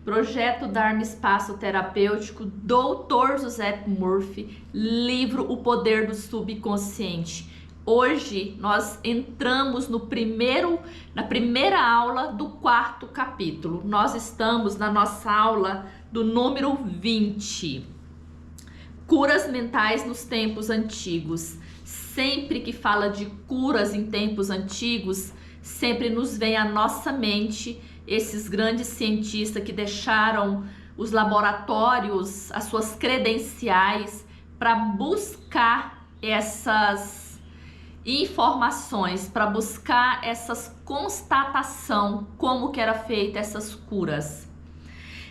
Projeto Dharma Espaço Terapêutico, Dr. José Murphy, livro O Poder do Subconsciente. Hoje nós entramos na primeira aula do 4º capítulo. Nós estamos na nossa aula do número 20. Curas mentais nos tempos antigos. Sempre que fala de curas em tempos antigos, sempre nos vem à nossa mente esses grandes cientistas que deixaram os laboratórios, as suas credenciais, para buscar essas informações, para buscar essas constatação, como que era feita essas curas.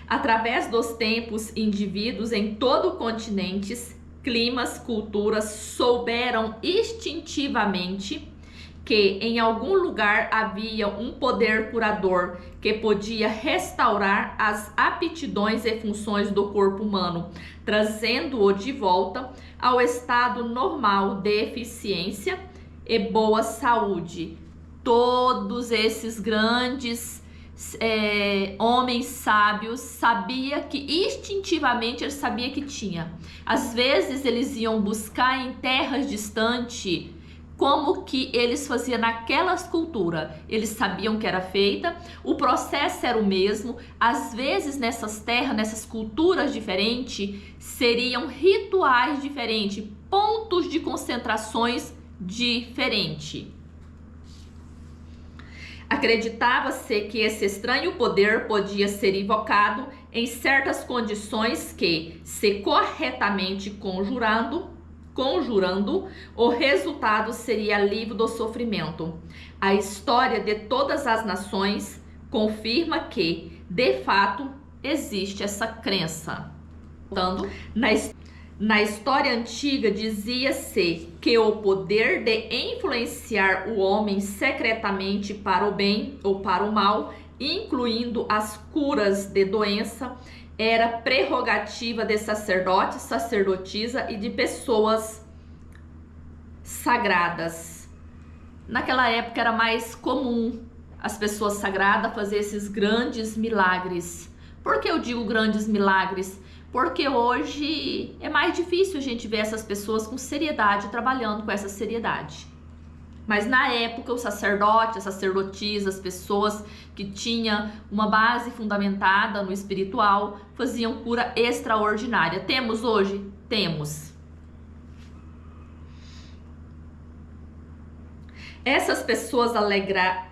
Através dos tempos, indivíduos em todo o continente, climas, culturas souberam instintivamente que em algum lugar havia um poder curador que podia restaurar as aptidões e funções do corpo humano, trazendo-o de volta ao estado normal de eficiência e boa saúde. Todos esses grandes homens sábios sabia que instintivamente eles sabiam que tinha. Às vezes eles iam buscar em terras distantes como que eles faziam naquelas culturas. Eles sabiam que era feita, o processo era o mesmo. Às vezes nessas terras, nessas culturas diferentes, seriam rituais diferentes, pontos de concentrações diferentes. Acreditava-se que esse estranho poder podia ser invocado em certas condições que, se corretamente conjurando, o resultado seria alívio do sofrimento. A história de todas as nações confirma que, de fato, existe essa crença. Na história antiga dizia-se que o poder de influenciar o homem secretamente para o bem ou para o mal, incluindo as curas de doença, era prerrogativa de sacerdotes, sacerdotisa e de pessoas sagradas. Naquela época era mais comum as pessoas sagradas fazer esses grandes milagres. Por que eu digo grandes milagres? Porque hoje é mais difícil a gente ver essas pessoas com seriedade, trabalhando com essa seriedade. Mas na época, os sacerdotes, as sacerdotisas, as pessoas que tinham uma base fundamentada no espiritual, faziam cura extraordinária. Temos hoje? Temos. Essas pessoas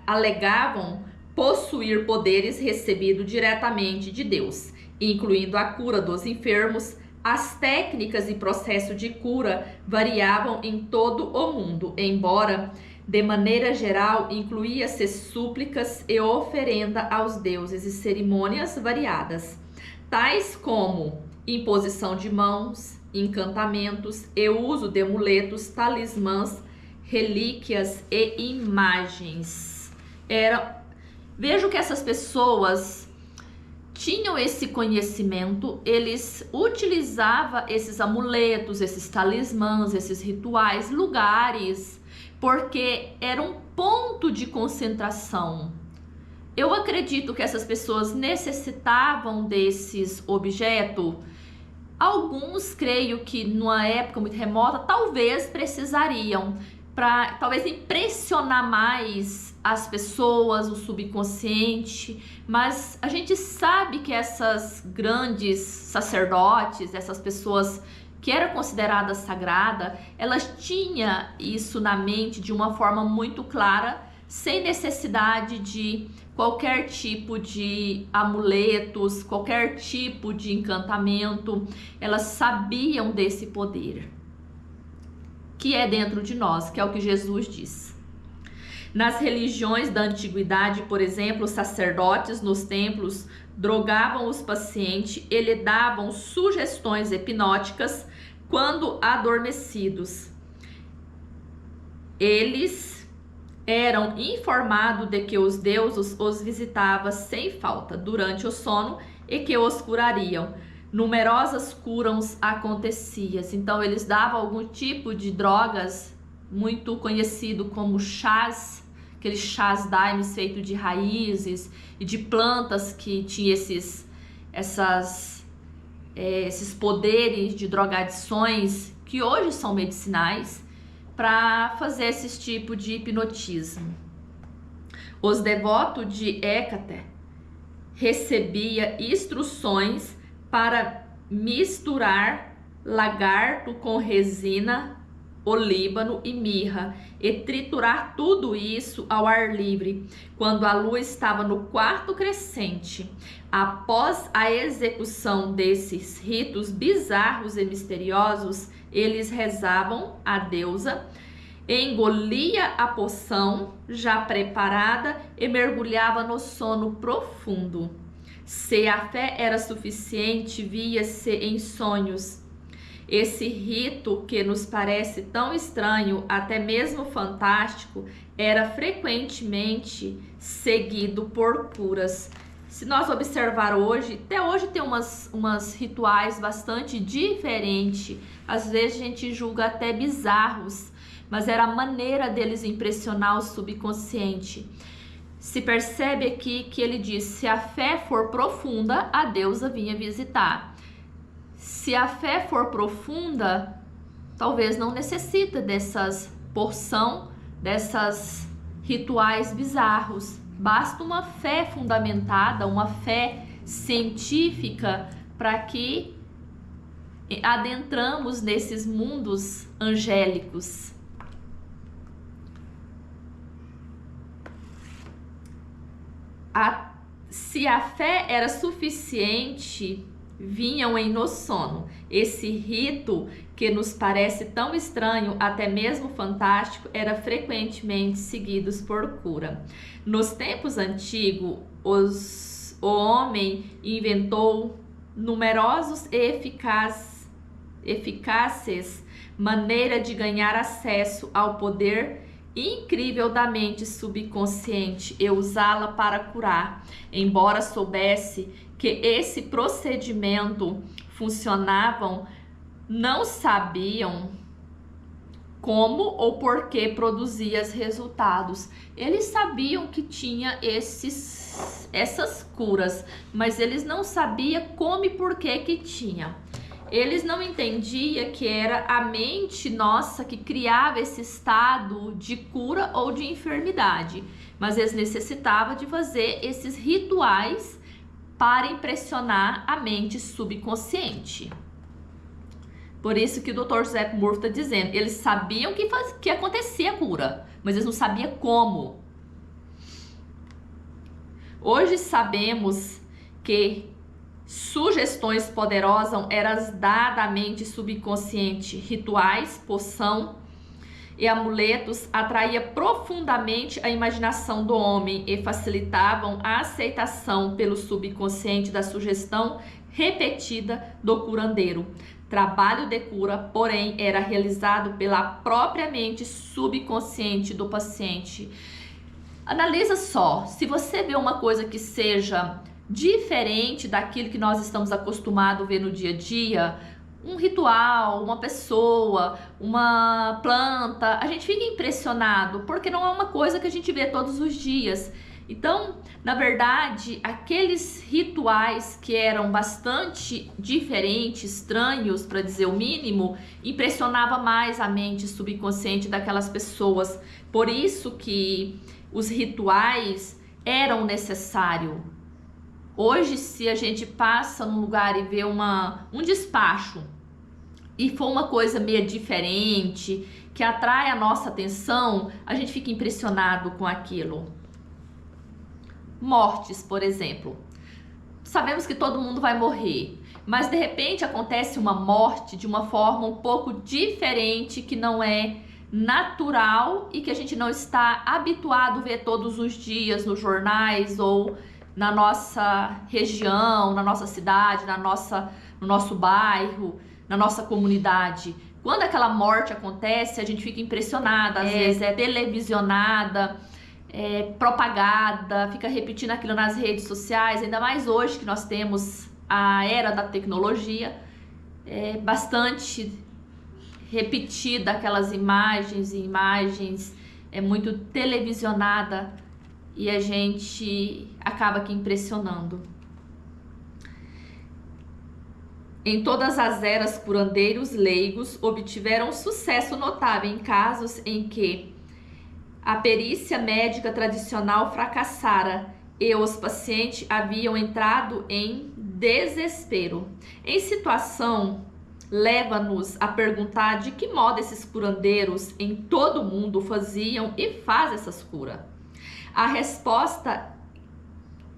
alegavam possuir poderes recebidos diretamente de Deus, incluindo a cura dos enfermos. As técnicas e processo de cura variavam em todo o mundo, embora, de maneira geral, incluía-se súplicas e oferenda aos deuses e cerimônias variadas, tais como imposição de mãos, encantamentos e uso de amuletos, talismãs, relíquias e imagens. Vejo que essas pessoas tinham esse conhecimento, eles utilizavam esses amuletos, esses talismãs, esses rituais, lugares, porque era um ponto de concentração. Eu acredito que essas pessoas necessitavam desses objetos. Alguns, creio que numa época muito remota, talvez precisariam, para talvez impressionar mais as pessoas, o subconsciente, mas a gente sabe que essas grandes sacerdotes, essas pessoas que eram consideradas sagradas, elas tinham isso na mente de uma forma muito clara, sem necessidade de qualquer tipo de amuletos, qualquer tipo de encantamento. Elas sabiam desse poder que é dentro de nós, que é o que Jesus diz. Nas religiões da antiguidade, por exemplo, os sacerdotes nos templos drogavam os pacientes e lhe davam sugestões hipnóticas quando adormecidos. Eles eram informados de que os deuses os visitavam sem falta durante o sono e que os curariam. Numerosas curas aconteciam. Então eles davam algum tipo de drogas muito conhecido como chás, aqueles chás daimes feitos de raízes e de plantas que tinham esses poderes de drogadições que hoje são medicinais para fazer esse tipo de hipnotismo. Os devotos de Hécate recebiam instruções para misturar lagarto com resina, olíbano e mirra e triturar tudo isso ao ar livre quando a lua estava no quarto crescente. Após a execução desses ritos bizarros e misteriosos, eles rezavam à deusa, engolia a poção já preparada e mergulhava no sono profundo. Se a fé era suficiente, via-se em sonhos. Esse rito, que nos parece tão estranho, até mesmo fantástico, era frequentemente seguido por curas. Se nós observar hoje, até hoje tem umas rituais bastante diferentes, às vezes a gente julga até bizarros, mas era a maneira deles impressionar o subconsciente. Se percebe aqui que ele diz: se a fé for profunda, a deusa vinha visitar. Se a fé for profunda, talvez não necessita dessas porção, dessas rituais bizarros. Basta uma fé fundamentada, uma fé científica para que adentramos nesses mundos angélicos. Se a fé era suficiente, vinham em no sono. Esse rito, que nos parece tão estranho, até mesmo fantástico, era frequentemente seguido por cura. Nos tempos antigos, o homem inventou numerosos e eficazes maneiras de ganhar acesso ao poder incrível da mente subconsciente e usá-la para curar. Embora soubesse que esse procedimento funcionava, não sabiam como ou por que produzia os resultados. Eles sabiam que tinha essas curas, mas eles não sabiam como e por que tinha. Eles não entendiam que era a mente nossa que criava esse estado de cura ou de enfermidade, mas eles necessitavam de fazer esses rituais para impressionar a mente subconsciente. Por isso que o Dr. Joseph Murphy está dizendo, eles sabiam que acontecia a cura, mas eles não sabiam como. Hoje sabemos que sugestões poderosas eram dadas à mente subconsciente. Rituais, poção e amuletos atraíam profundamente a imaginação do homem e facilitavam a aceitação pelo subconsciente da sugestão repetida do curandeiro. Trabalho de cura, porém, era realizado pela própria mente subconsciente do paciente. Analisa só, se você vê uma coisa que seja diferente daquilo que nós estamos acostumados a ver no dia a dia, um ritual, uma pessoa, uma planta, a gente fica impressionado, porque não é uma coisa que a gente vê todos os dias. Então, na verdade, aqueles rituais que eram bastante diferentes, estranhos, para dizer o mínimo, impressionava mais a mente subconsciente daquelas pessoas. Por isso que os rituais eram necessários. Hoje, se a gente passa num lugar e vê um despacho e for uma coisa meio diferente, que atrai a nossa atenção, a gente fica impressionado com aquilo. Mortes, por exemplo. Sabemos que todo mundo vai morrer, mas de repente acontece uma morte de uma forma um pouco diferente, que não é natural e que a gente não está habituado a ver todos os dias nos jornais ou na nossa região, na nossa cidade, no nosso bairro, na nossa comunidade. Quando aquela morte acontece, a gente fica impressionada, às vezes é televisionada, propagada, fica repetindo aquilo nas redes sociais, ainda mais hoje que nós temos a era da tecnologia, bastante repetida aquelas imagens, é muito televisionada e a gente acaba aqui impressionando. Em todas as eras, curandeiros leigos obtiveram sucesso notável em casos em que a perícia médica tradicional fracassara e os pacientes haviam entrado em desespero. Em situação, leva-nos a perguntar de que modo esses curandeiros em todo o mundo faziam e fazem essas curas. A resposta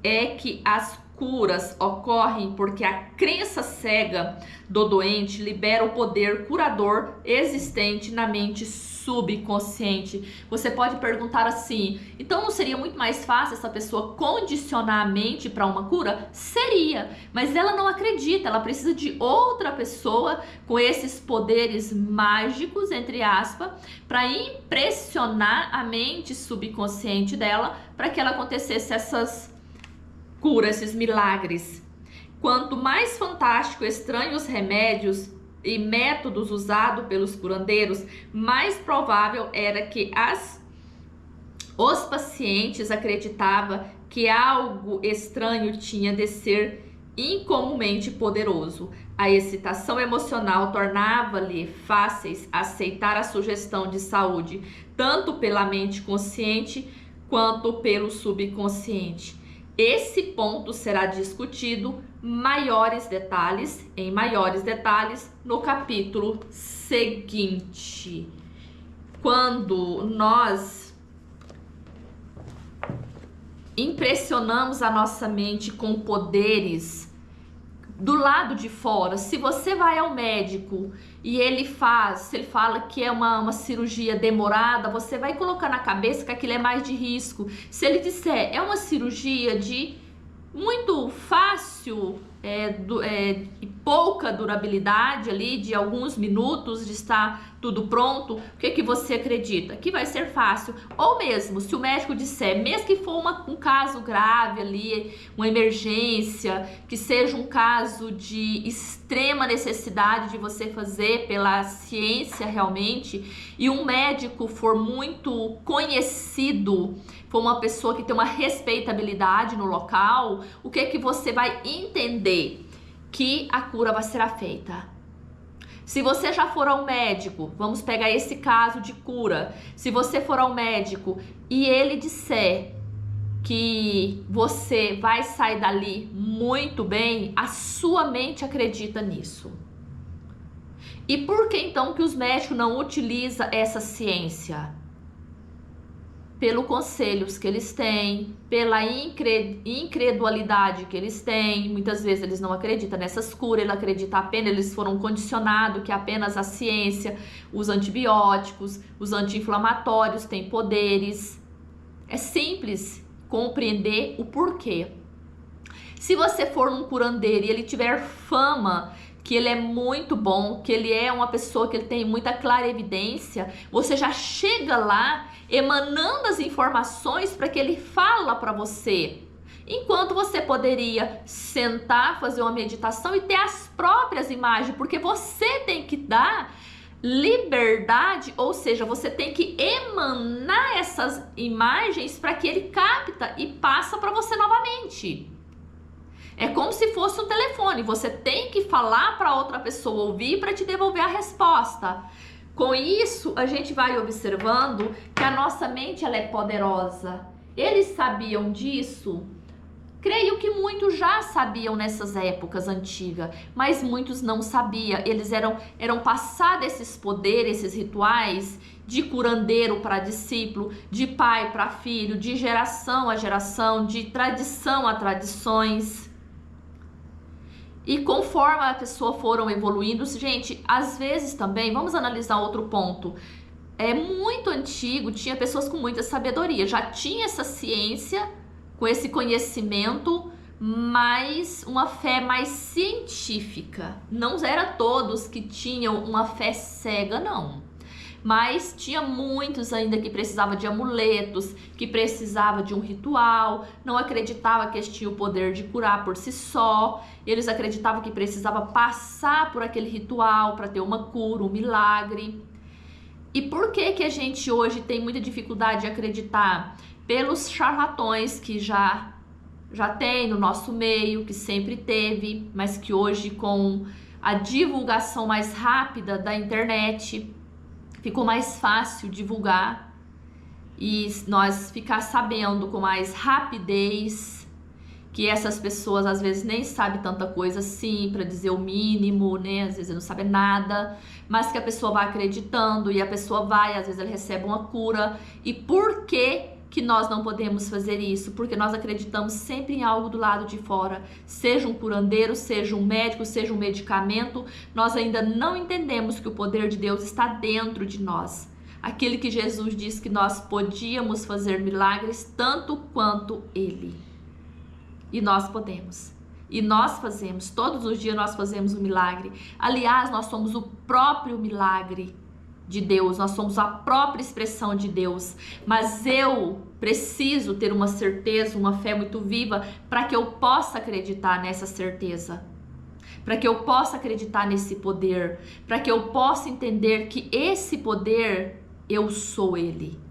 é que as curas ocorrem porque a crença cega do doente libera o poder curador existente na mente subconsciente. Você pode perguntar assim: então não seria muito mais fácil essa pessoa condicionar a mente para uma cura? Seria, mas ela não acredita, ela precisa de outra pessoa com esses poderes mágicos, entre aspas, para impressionar a mente subconsciente dela para que ela acontecesse essas cura, esses milagres. Quanto mais fantástico, estranhos os remédios e métodos usados pelos curandeiros, mais provável era que os pacientes acreditavam que algo estranho tinha de ser incomumente poderoso. A excitação emocional tornava-lhe fáceis aceitar a sugestão de saúde, tanto pela mente consciente quanto pelo subconsciente. Esse ponto será discutido em maiores detalhes no capítulo seguinte. Quando nós impressionamos a nossa mente com poderes do lado de fora, se você vai ao médico e se ele fala que é uma cirurgia demorada, você vai colocar na cabeça que aquilo é mais de risco. Se ele disser é uma cirurgia de muito fácil e pouca durabilidade ali, de alguns minutos de estar tudo pronto, o que você acredita? Que vai ser fácil. Ou mesmo, se o médico disser, mesmo que for um caso grave ali, uma emergência, que seja um caso de extrema necessidade de você fazer pela ciência realmente, e um médico for muito conhecido, for uma pessoa que tem uma respeitabilidade no local, o que você vai entender? Que a cura vai ser feita. Se você já for ao médico, vamos pegar esse caso de cura, se você for ao médico e ele disser que você vai sair dali muito bem, a sua mente acredita nisso. E por que então que os médicos não utilizam essa ciência? Pelos conselhos que eles têm, pela incredulidade que eles têm. Muitas vezes eles não acreditam nessas curas, eles foram condicionados que apenas a ciência, os antibióticos, os anti-inflamatórios têm poderes. É simples compreender o porquê. Se você for um curandeiro e ele tiver fama que ele é muito bom, que ele é uma pessoa que ele tem muita clarevidência, você já chega lá emanando as informações para que ele fala para você. Enquanto você poderia sentar, fazer uma meditação e ter as próprias imagens, porque você tem que dar liberdade, ou seja, você tem que emanar essas imagens para que ele capta e passa para você novamente. É como se fosse um telefone, você tem que falar para outra pessoa ouvir para te devolver a resposta. Com isso, a gente vai observando que a nossa mente ela é poderosa. Eles sabiam disso? Creio que muitos já sabiam nessas épocas antigas, mas muitos não sabiam. Eles eram passados esses poderes, esses rituais de curandeiro para discípulo, de pai para filho, de geração a geração, de tradição a tradições. E conforme a pessoa foram evoluindo, gente, às vezes também, vamos analisar outro ponto, é muito antigo, tinha pessoas com muita sabedoria, já tinha essa ciência, com esse conhecimento, mas uma fé mais científica. Não era todos que tinham uma fé cega, não. Mas tinha muitos ainda que precisavam de amuletos, que precisavam de um ritual, não acreditavam que eles tinham o poder de curar por si só, eles acreditavam que precisava passar por aquele ritual para ter uma cura, um milagre. E por que a gente hoje tem muita dificuldade de acreditar? Pelos charlatões que já tem no nosso meio, que sempre teve, mas que hoje com a divulgação mais rápida da internet, ficou mais fácil divulgar e nós ficar sabendo com mais rapidez que essas pessoas às vezes nem sabem tanta coisa assim, para dizer o mínimo, né? Às vezes não sabe nada, mas que a pessoa vai acreditando e a pessoa vai, às vezes ela recebe uma cura. E por que nós não podemos fazer isso? Porque nós acreditamos sempre em algo do lado de fora, seja um curandeiro, seja um médico, seja um medicamento. Nós ainda não entendemos que o poder de Deus está dentro de nós. Aquele que Jesus disse que nós podíamos fazer milagres tanto quanto Ele. E nós podemos. E nós fazemos. Todos os dias nós fazemos um milagre. Aliás, nós somos o próprio milagre de Deus. Nós somos a própria expressão de Deus. Mas eu preciso ter uma certeza, uma fé muito viva para que eu possa acreditar nessa certeza. Para que eu possa acreditar nesse poder. Para que eu possa entender que esse poder, eu sou Ele.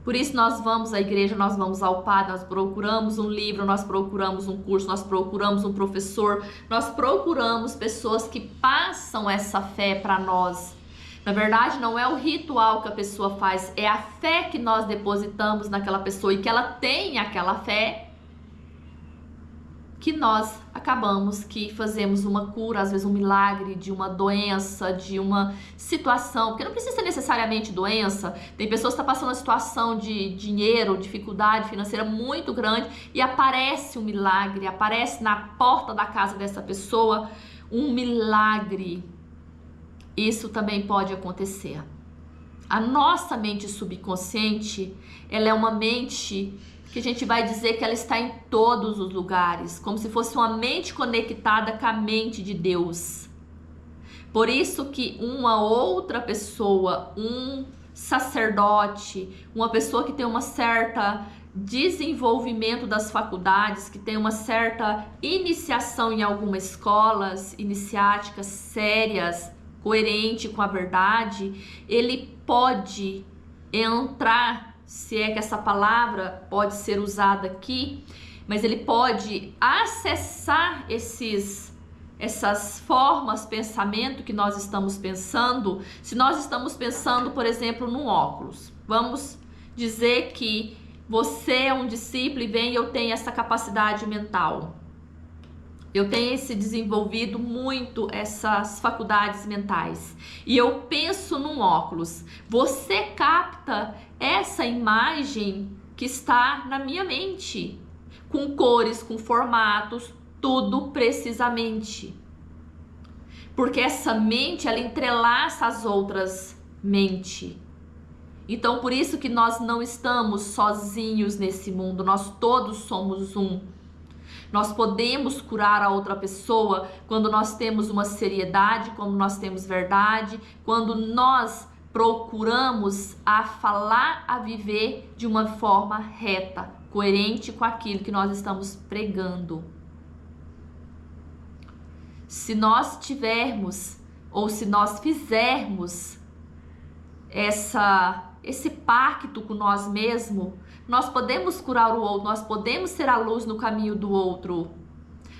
Por isso nós vamos à igreja, nós vamos ao padre, nós procuramos um livro, nós procuramos um curso, nós procuramos um professor, nós procuramos pessoas que passam essa fé para nós. Na verdade, não é o ritual que a pessoa faz, é a fé que nós depositamos naquela pessoa e que ela tem aquela fé, que nós acabamos que fazemos uma cura, às vezes um milagre de uma doença, de uma situação, porque não precisa ser necessariamente doença. Tem pessoas que estão passando uma situação de dinheiro, dificuldade financeira muito grande e aparece um milagre, aparece na porta da casa dessa pessoa um milagre. Isso também pode acontecer. A nossa mente subconsciente, ela é uma mente que a gente vai dizer que ela está em todos os lugares, como se fosse uma mente conectada com a mente de Deus. Por isso que uma outra pessoa, um sacerdote, uma pessoa que tem uma certa desenvolvimento das faculdades, que tem uma certa iniciação em algumas escolas iniciáticas sérias, coerente com a verdade, ele pode entrar, se é que essa palavra pode ser usada aqui, mas ele pode acessar essas formas, pensamento que nós estamos pensando. Se nós estamos pensando, por exemplo, num óculos, vamos dizer que você é um discípulo e vem, eu tenho essa capacidade mental. Eu tenho desenvolvido muito essas faculdades mentais. E eu penso num óculos. Você capta essa imagem que está na minha mente. Com cores, com formatos, tudo precisamente. Porque essa mente, ela entrelaça as outras mentes. Então, por isso que nós não estamos sozinhos nesse mundo. Nós todos somos um. Nós podemos curar a outra pessoa quando nós temos uma seriedade, quando nós temos verdade, quando nós procuramos a falar, a viver de uma forma reta, coerente com aquilo que nós estamos pregando. Se nós tivermos, ou se nós fizermos esse pacto com nós mesmos, nós podemos curar o outro, nós podemos ser a luz no caminho do outro,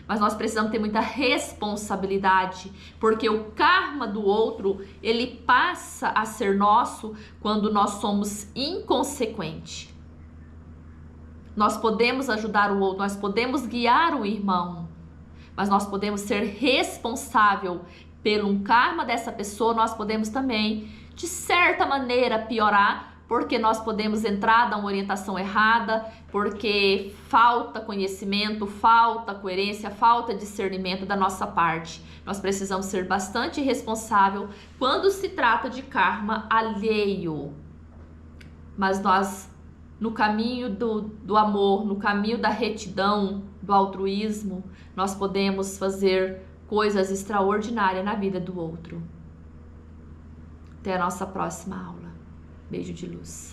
mas nós precisamos ter muita responsabilidade, porque o karma do outro, ele passa a ser nosso quando nós somos inconsequentes. Nós podemos ajudar o outro, nós podemos guiar o irmão, mas nós podemos ser responsável pelo karma dessa pessoa. Nós podemos também, de certa maneira, piorar, porque nós podemos entrar, dar uma orientação errada, porque falta conhecimento, falta coerência, falta discernimento da nossa parte. Nós precisamos ser bastante responsável quando se trata de karma alheio. Mas nós, no caminho do amor, no caminho da retidão, do altruísmo, nós podemos fazer coisas extraordinárias na vida do outro. Até a nossa próxima aula. Beijo de luz.